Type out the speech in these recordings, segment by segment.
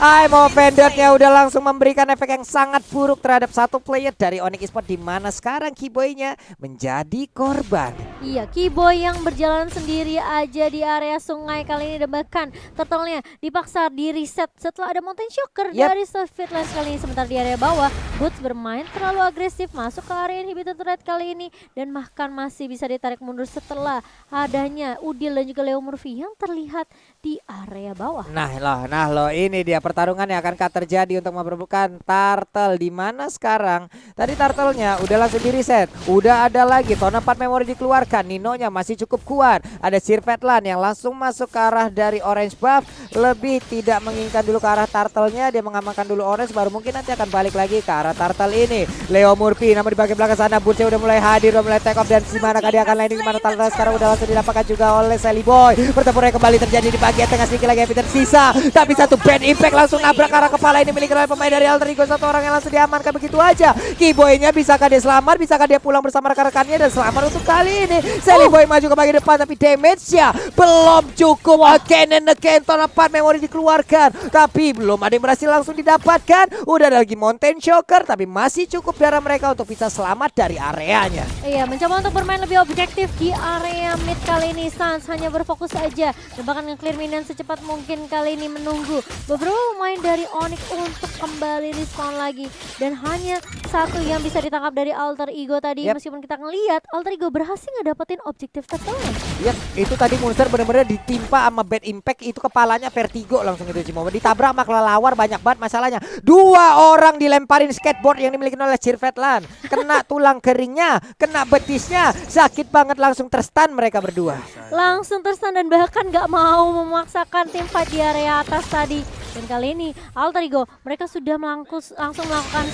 Aimo Vendornya udah langsung memberikan efek yang sangat buruk terhadap satu player dari Onyx Esports, di mana sekarang Kiboy-nya menjadi korban. Iya, Kiboy yang berjalan sendiri aja di area sungai kali ini, dan bahkan turtle-nya dipaksa di reset setelah ada Mountain Shocker dari Fitlands kali ini. Sementara di area bawah, Boots bermain terlalu agresif masuk ke area inhibitor turret kali ini, dan bahkan masih bisa ditarik mundur setelah adanya Udil dan juga Leo Murphy yang terlihat di area bawah. Nah loh, ini dia pertarungan yang akankah terjadi untuk memperebutkan turtle, di mana sekarang tadi turtle-nya udah langsung di reset, udah ada lagi Tona 4 memori dikeluarkan, Nino-nya masih cukup kuat, ada Sirvetlan yang langsung masuk ke arah dari orange buff, lebih tidak menginginkan dulu ke arah turtle-nya, dia mengamankan dulu orange, baru mungkin nanti akan balik lagi ke arah turtle ini. Leo Murphy namun di bagian belakang sana Burce udah mulai hadir, udah mulai take off, dan di mana dia akan landing, di mana turtle sekarang udah langsung didapatkan juga oleh Sally Boy. Pertempuran kembali terjadi di bagian tengah, sedikit lagi Epiton sisa, tapi satu bad impact langsung nabrak ke arah kepala, ini milik oleh pemain dari Alter Ego, satu orang yang langsung diamankan begitu aja. Kiboy-nya bisakah dia selamat, bisakah dia pulang bersama rekan-rekannya, dan selamat untuk kali ini. Sally Boy maju ke bagian depan, tapi damage-nya belum cukup. Again and again, Tona 4 memori dikeluarkan, tapi belum ada yang berhasil langsung didapatkan. Udah ada lagi Mountain Shocker, tapi masih cukup darah mereka untuk bisa selamat dari areanya. Iya, mencoba untuk bermain lebih objektif di area mid kali ini. Sans hanya berfokus aja dan bahkan nge-clear minion secepat mungkin kali ini, menunggu beberapa pemain dari Onyx untuk kembali respawn lagi, dan hanya satu yang bisa ditangkap dari Alter Ego tadi. Meskipun kita ngelihat Alter Ego berhasil ngedapetin objektif tertentu. Itu tadi monster bener-bener ditimpa sama bad impact, itu kepalanya vertigo langsung itu Cimo. Ditabrak sama kelelawar, banyak banget masalahnya. Dua orang dilemparin skateboard yang dimiliki oleh Sirvetlan, kena tulang keringnya, kena betisnya, sakit banget, langsung terstun mereka berdua. Langsung terstun dan bahkan gak mau memaksakan tim fight di area atas tadi. Dan kali ini Alter Ego mereka sudah langsung melakukan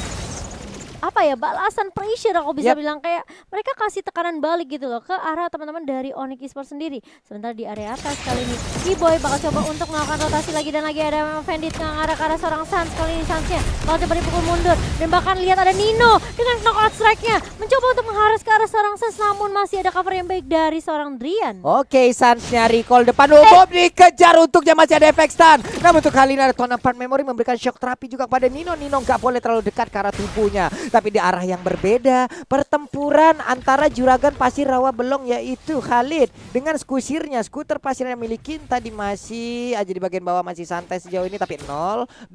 balasan pressure, aku bisa bilang, kayak mereka kasih tekanan balik gitu loh ke arah teman-teman dari Onyx Esports sendiri. Sementara di area atas kali ini Kiboy bakal coba untuk melakukan rotasi lagi, dan lagi ada Vendit yang arah ke arah seorang Sans. Kali ini Sansnya bakal coba dipukul mundur, dan bahkan lihat ada Nino dengan knockout strike-nya mencoba untuk mengharas ke arah seorang Sans, namun masih ada cover yang baik dari seorang Drian. Oke, Sansnya recall depan umum, dikejar untuknya, masih ada efek stun. Namun untuk kali ini ada Tona 4 memori memberikan shock terapi juga kepada Nino. Nino nggak boleh terlalu dekat ke arah tubuhnya, tapi di arah yang berbeda. Pertempuran antara juragan pasir rawa belong, yaitu Khalid dengan skusirnya, skuter pasir yang miliki tadi masih aja di bagian bawah, masih santai sejauh ini, tapi 0-2-0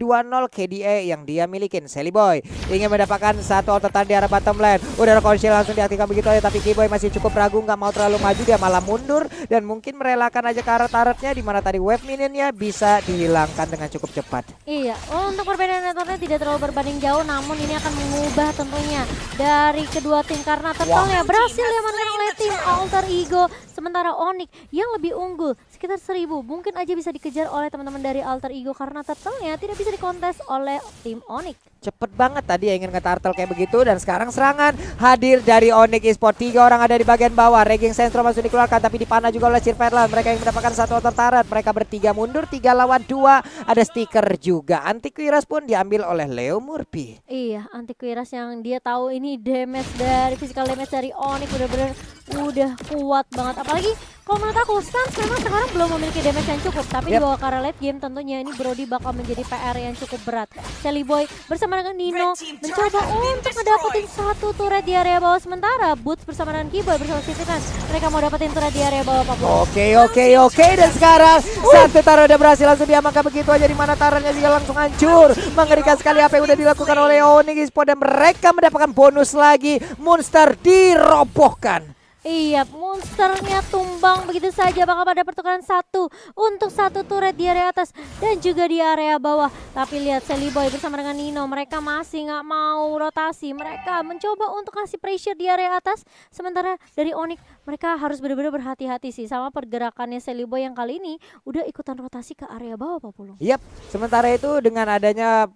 KDA yang dia milikin. Sally Boy ingin mendapatkan satu auto di arah bottom lane, udah konsil langsung diaktifkan begitu aja, tapi Kiboy masih cukup ragu, nggak mau terlalu maju, dia malah mundur dan mungkin merelakan aja ke arah turretnya, di mana tadi wave minionnya bisa dihilangkan dengan cukup cepat. Iya, untuk perbedaan networknya tidak terlalu berbanding jauh, namun ini akan mengubah tentunya dari kedua tim, karena turtle-nya berhasil diamankan oleh tim Alter Ego. Sementara Onyx yang lebih unggul sekitar 1000 mungkin aja bisa dikejar oleh teman-teman dari Alter Ego, karena turtle-nya tidak bisa dikontes oleh tim Onyx. Cepet banget tadi ya ingin nge-turtle kayak begitu, dan sekarang serangan hadir dari Onyx Esports. 3 orang ada di bagian bawah, Reging Sentro masih dikeluarkan, tapi dipanah juga oleh Sirvetlan. Mereka yang mendapatkan satu auto turret, mereka bertiga mundur, 3 lawan 2, ada stiker juga. Antivirus pun diambil oleh Leo Murphy. Iya, antivirus yang dia tahu ini damage dari physical damage dari Onyx bener-bener udah kuat banget. Apalagi kalau menurut aku Sans memang sekarang belum memiliki damage yang cukup, tapi di bawah ke arah late game tentunya ini Brody bakal menjadi PR yang cukup berat. Sally Boy bersama dengan Nino mencoba untuk ngedapetin satu turret di area bawah, sementara Boots bersama dengan Kiboy bersama Sitikan mereka mau dapetin turret di area bawah, Pak. Oke, dan sekarang satu turret udah berhasil langsung diamankan begitu aja, di mana turretnya juga langsung hancur. Mengerikan sekali apa yang udah dilakukan oleh Onyx Esports, dan mereka mendapatkan bonus lagi, monster dirobohkan. Iya, monsternya tumbang begitu saja. Bakal pada pertukaran satu untuk satu turret di area atas dan juga di area bawah. Tapi lihat Sally Boy bersama dengan Nino, mereka masih nggak mau rotasi. Mereka mencoba untuk kasih pressure di area atas. Sementara dari Onyx mereka harus benar-benar berhati-hati sih sama pergerakannya Sally Boy yang kali ini udah ikutan rotasi ke area bawah, Pak Pulung. Sementara itu dengan adanya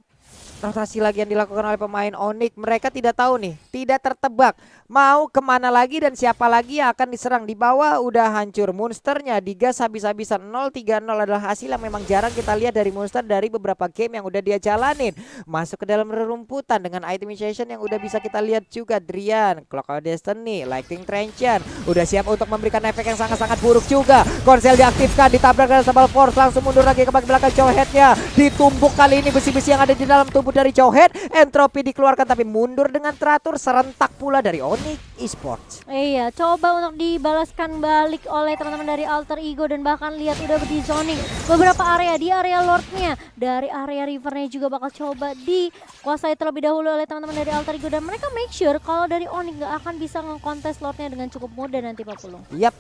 rotasi lagi yang dilakukan oleh pemain Onyx. Mereka tidak tahu nih, tidak tertebak mau kemana lagi dan siapa lagi yang akan diserang. Di bawah udah hancur, monsternya digas habis-habisan. 0-3-0 adalah hasil yang memang jarang kita lihat dari monster dari beberapa game yang udah dia jalanin. Masuk ke dalam rerumputan dengan itemization yang udah bisa kita lihat juga. Drian, Clock of Destiny, Lightning Transient udah siap untuk memberikan efek yang sangat-sangat buruk juga. Konsel diaktifkan, ditabrak dengan Sambal Force, langsung mundur lagi ke bagian belakang. Cowheadnya ditumbuk kali ini, besi-besi yang ada di dalam tubuh dari Cowhead. Entropi dikeluarkan tapi mundur dengan teratur, serentak pula dari Onyx Esports. Iya, coba untuk dibalaskan balik oleh teman-teman dari Alter Ego dan bahkan lihat udah di zoning beberapa area di area Lordnya, dari area Rivernya juga bakal coba dikuasai terlebih dahulu oleh teman-teman dari Alter Ego dan mereka make sure kalau dari Onyx nggak akan bisa ngekontes Lordnya dengan cukup mudah nanti Pak Pulung. Yap.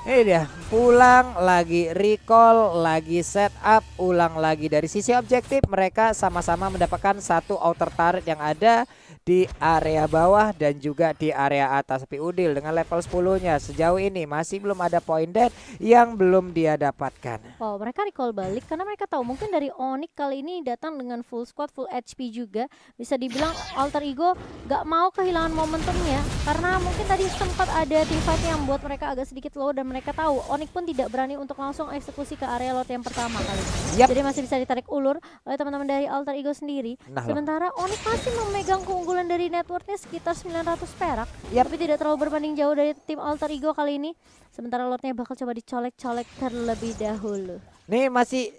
Ini dia, pulang lagi, recall lagi, setup, ulang lagi. Dari sisi objektif mereka sama-sama mendapatkan satu outer turret yang ada di area bawah dan juga di area atas. Tapi Udil dengan level 10-nya sejauh ini masih belum ada point dead yang belum dia dapatkan. Oh, mereka recall balik karena mereka tahu mungkin dari Onyx kali ini datang dengan full squad, full HP juga. Bisa dibilang Alter Ego gak mau kehilangan momentumnya karena mungkin tadi sempat ada teamfight yang membuat mereka agak sedikit low dan mereka tahu Onyx pun tidak berani untuk langsung eksekusi ke area lot yang pertama kali ini. Yap. Jadi masih bisa ditarik ulur oleh teman-teman dari Alter Ego sendiri. Nah, sementara Onyx masih memegang keunggulan dari networknya sekitar 900 perak. Yap. Tapi tidak terlalu berbanding jauh dari tim Alter Ego kali ini. Sementara lotnya bakal coba dicolek-colek terlebih dahulu. Nih masih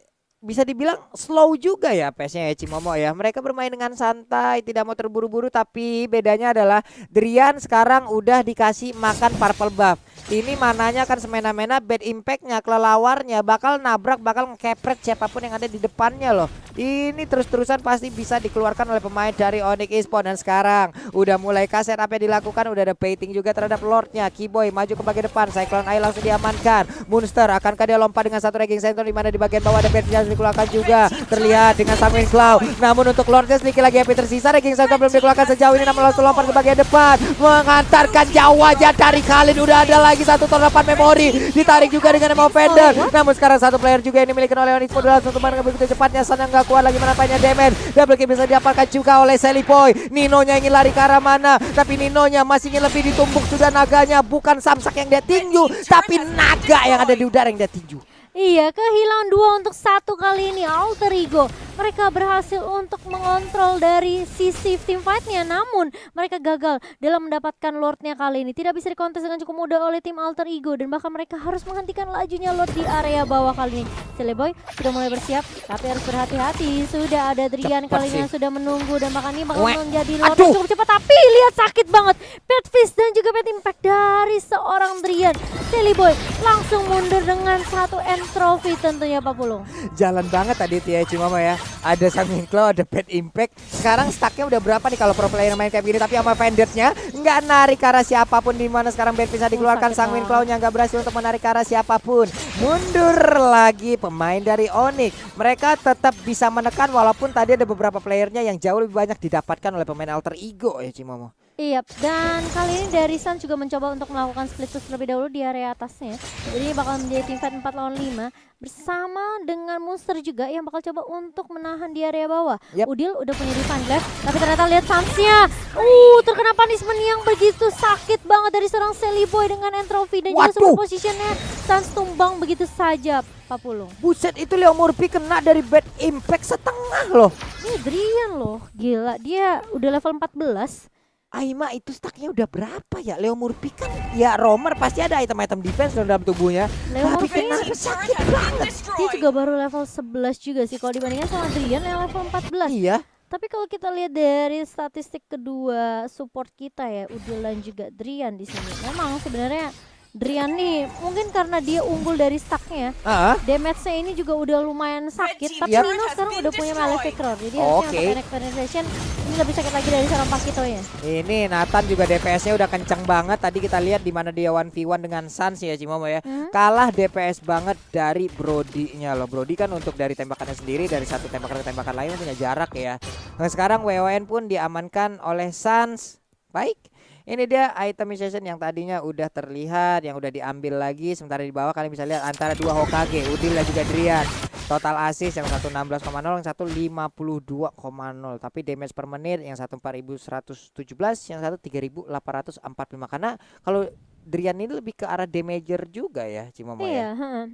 bisa dibilang slow juga ya pace-nya ya Cimomo ya. Mereka bermain dengan santai, tidak mau terburu-buru, tapi bedanya adalah Drian sekarang udah dikasih makan purple buff. Ini mananya kan semena-mena, bad impact-nya, kelelawarnya bakal nabrak, bakal ngekepret siapapun yang ada di depannya loh. Ini terus-terusan pasti bisa dikeluarkan oleh pemain dari Onyx Esports. Dan sekarang udah mulai kaset apa yang dilakukan, udah ada baiting juga terhadap Lordnya. Keyboy maju ke bagian depan, Cyclone Eye langsung diamankan. Monster akankah dia lompat dengan satu Raging Center, di mana di bagian bawah ada bait yang dikeluarkan juga. Terlihat dengan Sanguine Claw. Namun untuk Lordnya sedikit lagi HP tersisa, Raging Center belum dikeluarkan sejauh ini, namun langsung lompat ke bagian depan mengantarkan jauh aja dari Khalid. Udah ada lagi satu tonapan memori, ditarik juga dengan Emo Fender. Namun sekarang satu player juga yang dimiliki oleh Onyx Esports langsung teman begitu cepatnya. Sana nggak kuat lagi menapainya damage. Double kill bisa didapatkan juga oleh Selipoy. Ninonya ingin lari ke arah mana, tapi Ninonya masih ingin lebih ditumbuk. Sudah naganya, bukan Samsak yang dia tinju, tapi naga yang ada di udara yang dia tinju. Iya, kehilangan 2 untuk 1 kali ini Alter Ego. Mereka berhasil untuk mengontrol dari sisi team fight-nya, namun mereka gagal dalam mendapatkan Lord-nya kali ini. Tidak bisa dikontes dengan cukup mudah oleh tim Alter Ego dan bahkan mereka harus menghentikan lajunya Lord di area bawah kali ini. Celleboy sudah mulai bersiap, tapi harus berhati-hati. Sudah ada Drian kali ini yang sudah menunggu dan bahkan ini bakal menjadi Lord yang cukup cepat. Tapi lihat sakit banget, Pet Fist dan juga Pet Impact dari seorang Drian. Celleboy langsung mundur dengan satu trophy tentunya Pak Pulung. Jalan banget tadi Tia Cimomo ya. Ada Sanguine Claw, ada Bad Impact. Sekarang stacknya udah berapa nih kalau pro player main kayak gini, tapi sama Vendetnya nggak narik ke arah siapapun, di mana sekarang Bad bisa dikeluarkan. Sanguine Claw-nya nggak berhasil untuk menarik ke arah siapapun. Mundur lagi pemain dari Onyx. Mereka tetap bisa menekan walaupun tadi ada beberapa playernya yang jauh lebih banyak didapatkan oleh pemain Alter Ego ya Cimomo. Iya, dan kali ini dari Sun juga mencoba untuk melakukan split push terlebih dahulu di area atasnya. Jadi ini bakal menjadi tim fight 4 lawan 5 bersama dengan Monster juga yang bakal coba untuk menahan di area bawah. Yep. Udil udah punya defense left, tapi ternyata lihat Suns-nya. Terkena punishment yang begitu sakit banget dari seorang Celleboy dengan entropy dan juga super positionnya. Suns tumbang begitu saja, Pak Pulung. Buset, itu Leo Murphy kena dari Bad Impact setengah loh. Ini Drian loh, gila. Dia udah level 14. Aima itu stacknya udah berapa ya? Leo Murphy kan ya roamer, pasti ada item-item defense dalam tubuhnya. Leo Tapi Murphy kena sakit banget. dia juga baru level 11 juga sih kalau dibandingkan sama Drian yang level 14. Iya. Tapi kalau kita lihat dari statistik kedua support kita ya, Udil dan juga Drian di sini. Memang sebenarnya Drian nih mungkin karena dia unggul dari stacknya, damage-nya ini juga udah lumayan sakit. Tapi Nino sekarang udah punya Malefic Roar, jadi harusnya untuk penetration ini lebih sakit lagi dari seorang Pakitonya. Ini Nathan juga DPS-nya udah kenceng banget. Tadi kita lihat di mana dia 1v1 dengan Suns ya Cimomo ya. Kalah DPS banget dari Brody-nya loh. Brody kan untuk dari tembakannya sendiri, dari satu tembakan ke tembakan lain punya jarak ya. Nah, sekarang WON pun diamankan oleh Suns. Baik. Ini dia itemization yang tadinya udah terlihat, yang udah diambil lagi. Sementara di bawah kalian bisa lihat antara dua Hokage, Udil dan juga Drian. Total assist yang satu 16,0, yang satu 52,0. Tapi damage per menit yang satu 4117, yang satu 3845. Karena kalau Drian ini lebih ke arah damager juga ya Cimomo Iya, ya.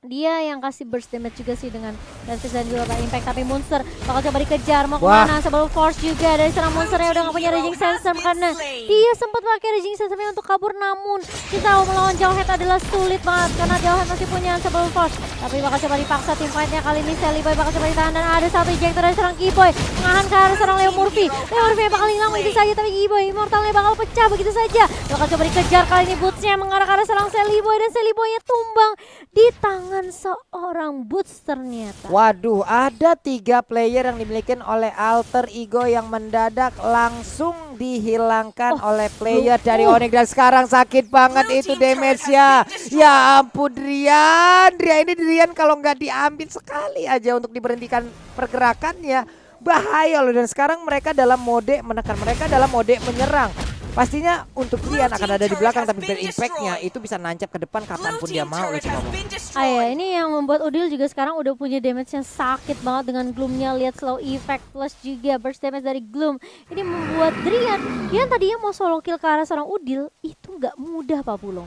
dia yang kasih burst damage juga sih dengan Davis dan juga Pak Impact. Tapi Monster bakal coba dikejar, mau Wah. kemana sebelum force juga dari serang Monster yang udah gak punya raging sensor karena dia sempat pakai raging sensornya untuk kabur, namun kita tahu melawan Jauhead adalah sulit banget karena Jauhead masih punya sebelum force. Tapi bakal coba dipaksa tim fight-nya kali ini. Sally Boy bakal coba ditahan dan ada satu ejector dari serang Keyboy mengahan ke arah serang Leo Murphy. Leo Murphy bakal hilang begitu saja, tapi Keyboy Immortalnya bakal pecah begitu saja. Bakal coba dikejar kali ini, bootsnya mengarah ke arah serang Sally Boy dan Sally Boy-nya tumbang di tangan seorang Boots ternyata. Waduh, ada 3 player yang dimiliki oleh Alter Ego yang mendadak langsung dihilangkan oleh player dari Onyx dan sekarang sakit banget itu damage-nya. Ya ampun Drian ini kalau nggak diambil sekali aja untuk diberhentikan pergerakannya bahaya loh, dan sekarang mereka dalam mode menekan, mereka dalam mode menyerang. Pastinya untuk Drian akan ada di belakang, tapi bad impact-nya itu bisa nancap ke depan kapanpun dia mau loh Cimomo. Ya, ini yang membuat Udil juga sekarang udah punya damage yang sakit banget dengan Gloom-nya. Lihat slow effect plus juga burst damage dari Gloom. Ini membuat Drian yang tadinya mau solo kill ke arah seorang Udil itu nggak mudah Pak Pulung.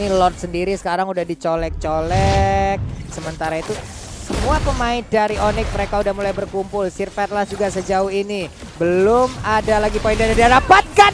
Ini Lord sendiri sekarang udah dicolek-colek. Sementara itu semua pemain dari Onyx mereka udah mulai berkumpul. Sirpetlas juga sejauh ini belum ada lagi poin dan dia dapatkan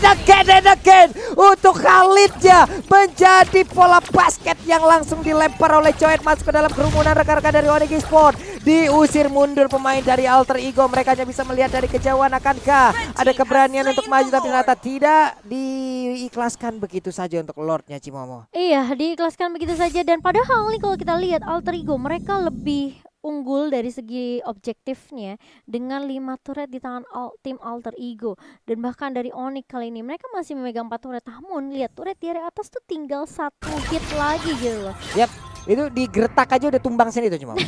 again untuk Khalidnya menjadi pola basket yang langsung dilempar oleh Coet masuk ke dalam kerumunan rekan-rekan dari Onyx Esports. Diusir mundur pemain dari Alter Ego. Mereka hanya bisa melihat dari kejauhan, akankah ada keberanian untuk maju, tapi ternyata tidak diikhlaskan begitu saja untuk Lordnya Cimomo. Iya, diikhlaskan begitu saja, dan padahal nih kalau kita lihat Alter Ego mereka lebih unggul dari segi objektifnya dengan 5 turret di tangan tim Alter Ego, dan bahkan dari Onyx kali ini mereka masih memegang 4 turret, namun lihat turret di area atas tuh tinggal 1 hit lagi gitu loh. Yap, itu digertak aja udah tumbang sini tuh cuma.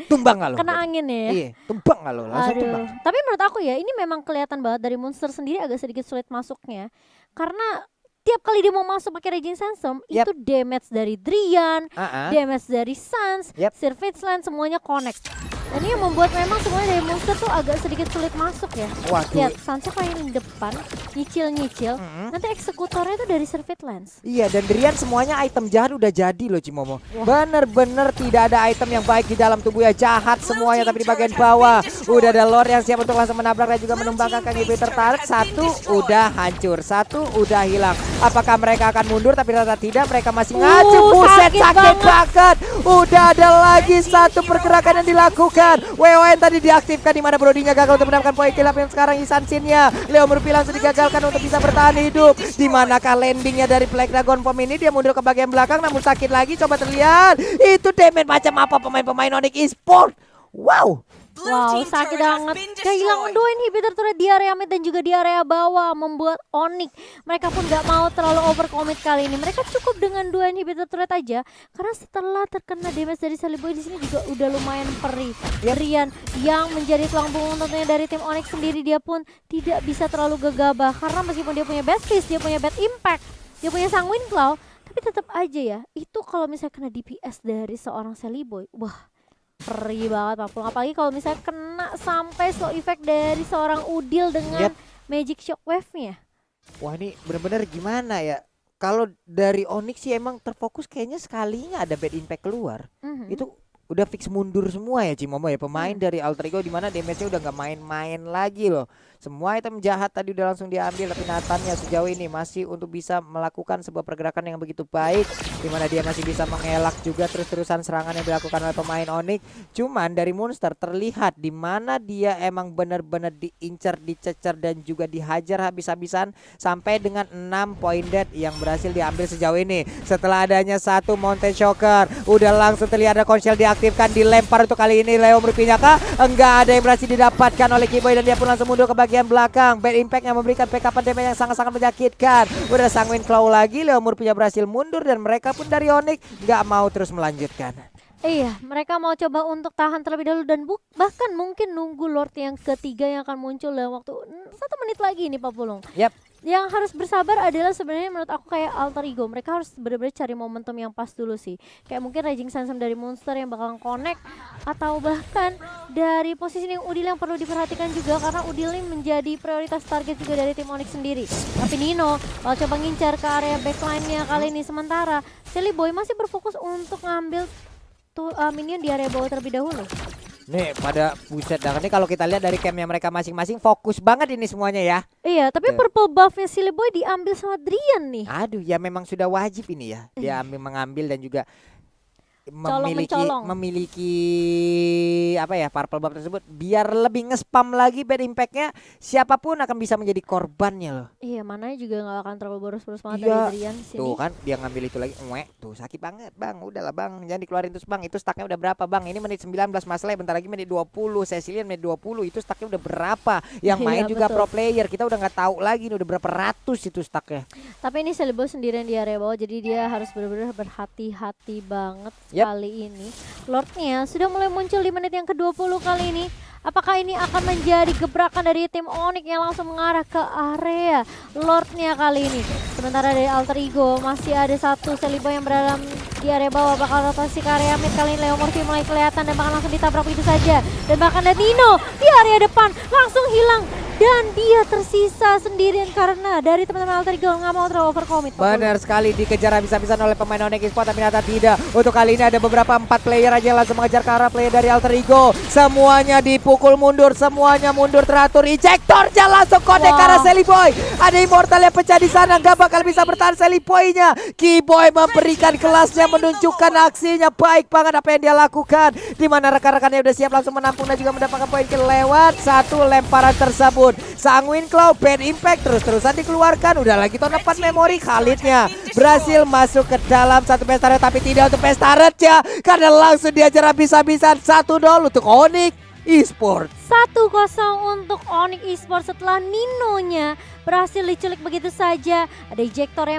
Tumbang nggak lo? Kena angin ya. Iya, tumbang nggak lo? Langsung tumbang. Tapi menurut aku ya ini memang kelihatan banget dari Monster sendiri agak sedikit sulit masuknya karena tiap kali dia mau masuk pakai Raging Sandstorm itu damage dari Drian, damage dari Sans, Sirvitsland semuanya connect. Dan ini yang membuat memang semuanya dari Monster tuh agak sedikit sulit masuk ya. Waduh. Lihat Sansnya kayak di depan nyicil, nanti eksekutornya itu dari Sirvitsland. Iya, dan Drian semuanya item jahat udah jadi loh Cimomo. Bener-bener tidak ada item yang baik di dalam tubuhnya, jahat semuanya, tapi di bagian bawah udah ada Lord yang siap untuk langsung menabrak dan juga menumbangkan KGB tertarik. 1 udah hancur, 1 udah hilang. Apakah mereka akan mundur? Tapi ternyata tidak, mereka masih ngacung. Buset, sakit banget. Udah ada lagi 1 pergerakan yang dilakukan. WON tadi diaktifkan di mana Brodinya gagal untuk mendapatkan poin kill, yang sekarang Isansinnya Leo Murphy langsung digagalkan untuk bisa bertahan hidup. Di manakah landingnya dari Black Dragon Pom ini? Dia mundur ke bagian belakang namun sakit lagi. Coba terlihat itu damage macam apa pemain-pemain Onyx Esports. Wow, Sakit banget. Kehilangan 2 inhibitor turret di area mid dan juga di area bawah membuat Onyx mereka pun gak mau terlalu overcommit kali ini. Mereka cukup dengan 2 inhibitor turret aja karena setelah terkena damage dari Sally Boy di sini juga udah lumayan perih. Rian yang menjadi tulang punggung tentunya dari tim Onyx sendiri, dia pun tidak bisa terlalu gegabah karena meskipun dia punya bad fist, dia punya bad impact, dia punya sanguine claw, tapi tetap aja ya itu kalau misalnya kena DPS dari seorang Sally Boy, wah perih banget Pak Pulung. Apalagi kalau misalnya kena sampai slow effect dari seorang Udil dengan magic shockwave-nya. Wah ini bener-bener gimana ya? Kalau dari Onyx sih emang terfokus kayaknya sekalinya ada bad impact keluar. Itu udah fix mundur semua ya Cimomo ya. Pemain dari Alter Ego dimana damage-nya udah gak main-main lagi loh. Semua item jahat tadi udah langsung diambil, tapi Nathannya sejauh ini masih untuk bisa melakukan sebuah pergerakan yang begitu baik, dimana dia masih bisa mengelak juga terus-terusan serangan yang dilakukan oleh pemain Onyx. Cuman dari Monster terlihat dimana dia emang benar-benar diincar, dicecer dan juga dihajar habis-habisan sampai dengan 6 poin dead yang berhasil diambil sejauh ini. Setelah adanya 1 Mountain Shocker, udah langsung terlihat ada konsil diaktifkan, dilempar untuk kali ini Leo Murphy-nya kah? Enggak ada yang berhasil didapatkan oleh Keyboy dan dia pun langsung mundur ke bagian belakang. Bad impact yang memberikan backup damage yang sangat-sangat menyakitkan. Udah sanguine claw lagi, Leo Murphy berhasil mundur dan mereka pun dari Onyx nggak mau terus melanjutkan. Iya, mereka mau coba untuk tahan terlebih dahulu dan bahkan mungkin nunggu Lord yang ketiga yang akan muncul dalam waktu 1 menit lagi nih Pak Pulung. Yang harus bersabar adalah sebenarnya menurut aku kayak Alter Ego. Mereka harus benar-benar cari momentum yang pas dulu sih. Kayak mungkin Raging Sandstorm dari Monster yang bakalan connect, atau bahkan dari posisi yang Udil yang perlu diperhatikan juga karena Udil ini menjadi prioritas target juga dari tim Onyx sendiri. Tapi Nino bakal coba ngincar ke area backline-nya kali ini, sementara Silly Boy masih berfokus untuk ngambil minion di area bawah terlebih dahulu. Nih pada buset dah. Ini kalau kita lihat dari campnya mereka masing-masing fokus banget ini semuanya ya. Iya, tapi Tuh. purple buff-nya Silly Boy diambil sama Drian nih. Aduh ya memang sudah wajib ini ya. Dia mengambil dan juga Mencolong. memiliki apa ya purple buff tersebut biar lebih nge-spam lagi bad impact-nya, siapapun akan bisa menjadi korbannya loh. Iya, mananya juga gak akan terlalu boros-boros banget Iya. dari Drian di sini. Tuh kan dia ngambil itu lagi. Tuh sakit banget bang. Udahlah bang, jangan dikeluarin terus bang. Itu stacknya udah berapa bang? Ini menit 19 masalah, bentar lagi menit 20. Cecilian menit 20. Itu stacknya udah berapa? Yang main Iya, juga betul. pro player. Kita udah nggak tahu lagi ini udah berapa ratus itu stacknya. Tapi ini Silly Boy sendirian di area bawah, jadi dia harus benar-benar berhati-hati banget Yap. kali ini. Lordnya sudah mulai muncul di menit yang ke-20 kali ini. Apakah ini akan menjadi gebrakan dari tim Onyx yang langsung mengarah ke area Lordnya kali ini? Sementara dari Alter Ego masih ada satu Silly Boy yang berada di area bawah, bakal rotasi ke area mid kali ini. Leo Morphy mulai kelihatan dan bakal langsung ditabrak begitu saja. Dan bahkan ada Nino di area depan langsung hilang. Dan dia tersisa sendirian karena dari teman-teman Alter Ego nggak mau terlalu overcommit. Benar sekali, dikejar habis-habisan oleh pemain Onyx Esports, tapi ternyata tidak. Untuk kali ini ada beberapa 4 player aja yang langsung mengejar ke arah player dari Alter Ego. Semuanya dipukul mundur, semuanya mundur teratur. Ejectornya langsung connect ke arah Silly Boy. Ada Immortal yang pecah di sana, nggak bakal bisa bertahan Silly Boy-nya. Keyboy memberikan kelasnya, menunjukkan aksinya baik banget apa yang dia lakukan. Di mana rekan-rekannya udah siap langsung menampung dan juga mendapatkan poin kill lewat satu lemparan tersebut. Sanguin Claw, bad impact terus-terusan dikeluarkan. Udah lagi tahun 4 memori, Khalidnya berhasil masuk ke dalam satu pesta red, tapi tidak untuk pesta red ya, karena langsung diajar habis-habisan. 1-0 untuk Onyx Esports. 1-0 untuk Onyx Esports setelah Ninonya berhasil diculik begitu saja. Ada ejector yang